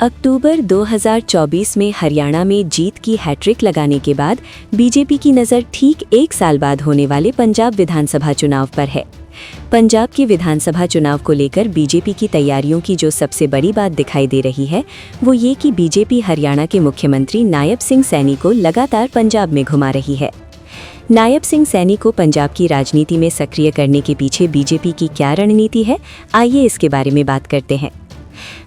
अक्टूबर 2024 में हरियाणा में जीत की हैट्रिक लगाने के बाद बीजेपी की नज़र ठीक 1 साल बाद होने वाले पंजाब विधानसभा चुनाव पर है। पंजाब के विधानसभा चुनाव को लेकर बीजेपी की तैयारियों की जो सबसे बड़ी बात दिखाई दे रही है वो ये कि बीजेपी हरियाणा के मुख्यमंत्री नायब सिंह सैनी को लगातार पंजाब में घुमा रही है। नायब सिंह सैनी को पंजाब की राजनीति में सक्रिय करने के पीछे बीजेपी की क्या रणनीति है, आइए इसके बारे में बात करते हैं।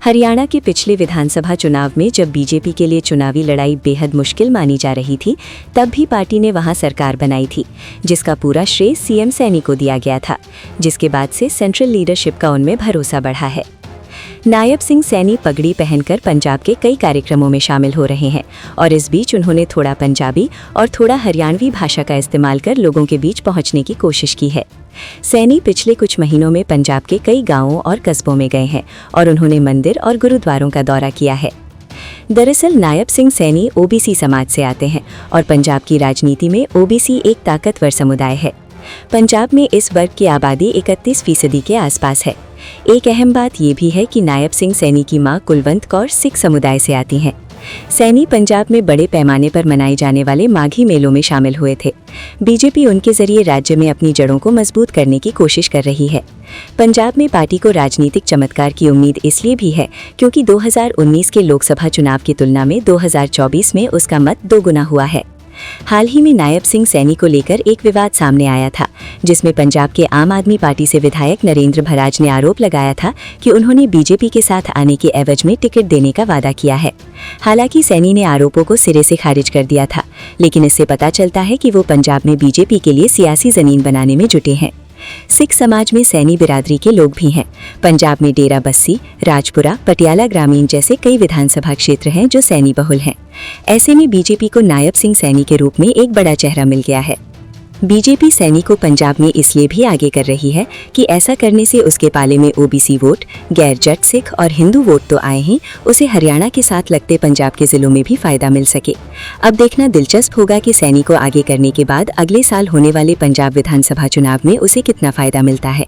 हरियाणा के पिछले विधानसभा चुनाव में जब बीजेपी के लिए चुनावी लड़ाई बेहद मुश्किल मानी जा रही थी, तब भी पार्टी ने वहां सरकार बनाई थी, जिसका पूरा श्रेय सीएम सैनी को दिया गया था, जिसके बाद से सेंट्रल लीडरशिप का उनमें भरोसा बढ़ा है। नायब सिंह सैनी पगड़ी पहनकर पंजाब के कई कार्यक्रमों में शामिल हो रहे हैं और इस बीच उन्होंने थोड़ा पंजाबी और थोड़ा हरियाणवी भाषा का इस्तेमाल कर लोगों के बीच पहुंचने की कोशिश की है। सैनी पिछले कुछ महीनों में पंजाब के कई गांवों और कस्बों में गए हैं और उन्होंने मंदिर और गुरुद्वारों का दौरा किया है। दरअसल नायब सिंह सैनी ओबीसी समाज से आते हैं और पंजाब की राजनीति में ओबीसी एक ताकतवर समुदाय है। पंजाब में इस वर्ग की आबादी 31% के आसपास है। एक अहम बात ये भी है कि नायब सिंह सैनी की मां कुलवंत कौर सिख समुदाय से आती हैं। सैनी पंजाब में बड़े पैमाने पर मनाए जाने वाले माघी मेलों में शामिल हुए थे। बीजेपी उनके जरिए राज्य में अपनी जड़ों को मजबूत करने की कोशिश कर रही है। पंजाब में पार्टी को राजनीतिक चमत्कार की उम्मीद इसलिए भी है क्योंकि 2019 के लोकसभा चुनाव की तुलना में 2024 में उसका मत दोगुना हुआ है। हाल ही में नायब सिंह सैनी को लेकर एक विवाद सामने आया था, जिसमें पंजाब के आम आदमी पार्टी से विधायक नरेंद्र भराज ने आरोप लगाया था कि उन्होंने बीजेपी के साथ आने के एवज में टिकट देने का वादा किया है। हालांकि सैनी ने आरोपों को सिरे से खारिज कर दिया था, लेकिन इससे पता चलता है कि वो पंजाब में बीजेपी के लिए सियासी जमीन बनाने में जुटे हैं। सिख समाज में सैनी बिरादरी के लोग भी हैं। पंजाब में डेरा बस्सी, राजपुरा, पटियाला ग्रामीण जैसे कई विधानसभा क्षेत्र हैं जो सैनी बहुल हैं। ऐसे में बीजेपी को नायब सिंह सैनी के रूप में एक बड़ा चेहरा मिल गया है। बीजेपी सैनी को पंजाब में इसलिए भी आगे कर रही है कि ऐसा करने से उसके पाले में ओबीसी वोट, गैर जट सिख और हिंदू वोट तो आए ही, उसे हरियाणा के साथ लगते पंजाब के जिलों में भी फायदा मिल सके। अब देखना दिलचस्प होगा कि सैनी को आगे करने के बाद अगले साल होने वाले पंजाब विधानसभा चुनाव में उसे कितना फायदा मिलता है।